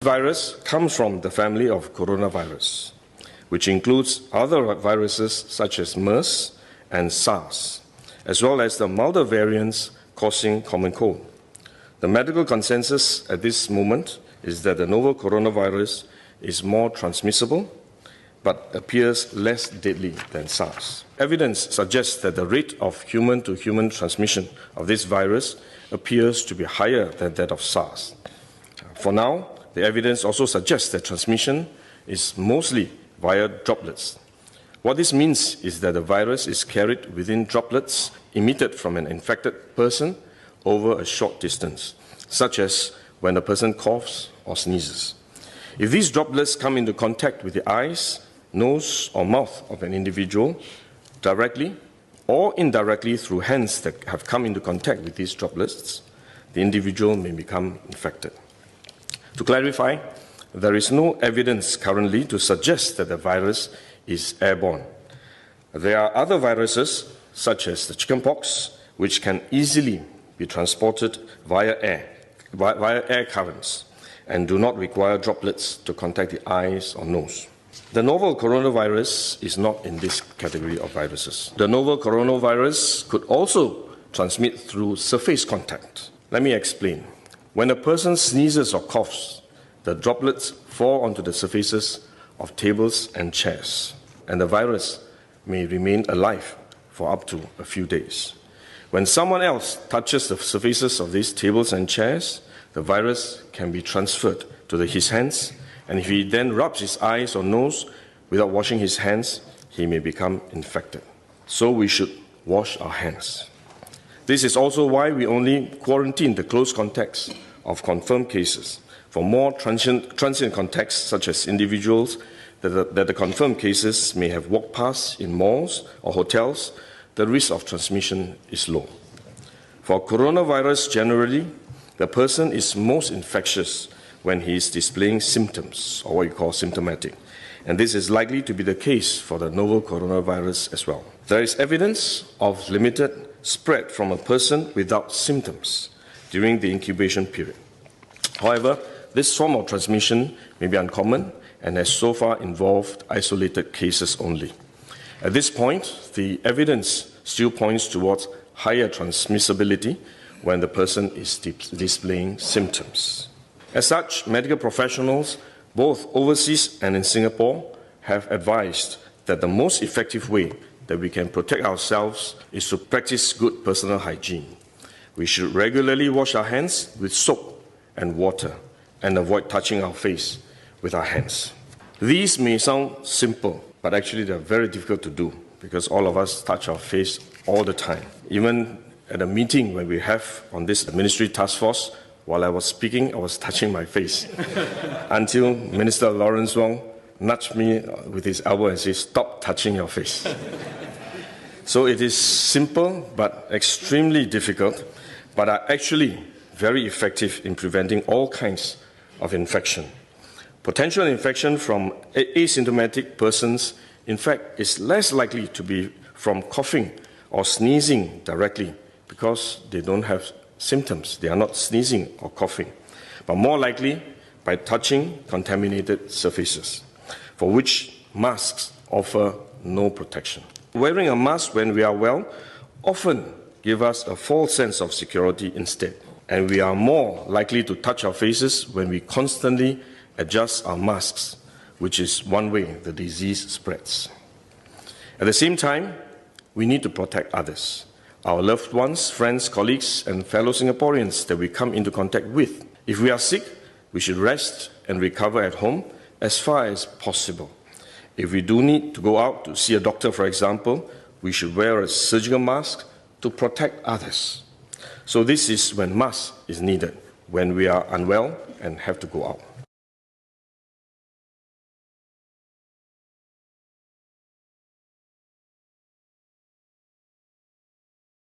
Virus comes from the family of coronavirus, which includes other viruses such as MERS and SARS, as well as the milder variants causing common cold. The medical consensus at this moment is that the novel coronavirus is more transmissible but appears less deadly than SARS. Evidence suggests that the rate of human-to-human transmission of this virus appears to be higher than that of SARS. For now, the evidence also suggests that transmission is mostly via droplets. What this means is that the virus is carried within droplets emitted from an infected person over a short distance, such as when a person coughs or sneezes. If these droplets come into contact with the eyes, nose, or mouth of an individual, directly or indirectly through hands that have come into contact with these droplets, the individual may become infected. To clarify, there is no evidence currently to suggest that the virus is airborne. There are other viruses, such as the chickenpox, which can easily be transported via air currents and do not require droplets to contact the eyes or nose. The novel coronavirus is not in this category of viruses. The novel coronavirus could also transmit through surface contact. Let me explain. When a person sneezes or coughs, the droplets fall onto the surfaces of tables and chairs, and the virus may remain alive for up to a few days. When someone else touches the surfaces of these tables and chairs, the virus can be transferred to his hands, and if he then rubs his eyes or nose without washing his hands, he may become infected. So we should wash our hands. This is also why we only quarantine the close contacts of confirmed cases. For more transient contacts, such as individuals that the confirmed cases may have walked past in malls or hotels, the risk of transmission is low. For coronavirus generally, the person is most infectious when he is displaying symptoms, or what you call symptomatic. And this is likely to be the case for the novel coronavirus as well. There is evidence of limited spread from a person without symptoms during the incubation period. However, this form of transmission may be uncommon and has so far involved isolated cases only. At this point, the evidence still points towards higher transmissibility when the person is displaying symptoms. As such, medical professionals, both overseas and in Singapore, have advised that the most effective way that we can protect ourselves is to practice good personal hygiene. We should regularly wash our hands with soap and water and avoid touching our face with our hands. These may sound simple, but actually they're very difficult to do because all of us touch our face all the time. Even at a meeting when we have on this ministry task force, while I was speaking, I was touching my face until Minister Lawrence Wong nudged me with his elbow and said, "Stop touching your face." So it is simple but extremely difficult, but are actually very effective in preventing all kinds of infection. Potential infection from asymptomatic persons, in fact, is less likely to be from coughing or sneezing directly because they don't have symptoms. They are not sneezing or coughing, but more likely by touching contaminated surfaces, for which masks offer no protection. Wearing a mask when we are well often gives us a false sense of security instead, and we are more likely to touch our faces when we constantly adjust our masks, which is one way the disease spreads. At the same time, we need to protect others, our loved ones, friends, colleagues, and fellow Singaporeans that we come into contact with. If we are sick, we should rest and recover at home as far as possible. If we do need to go out to see a doctor, for example, we should wear a surgical mask to protect others. So this is when mask is needed, when we are unwell and have to go out.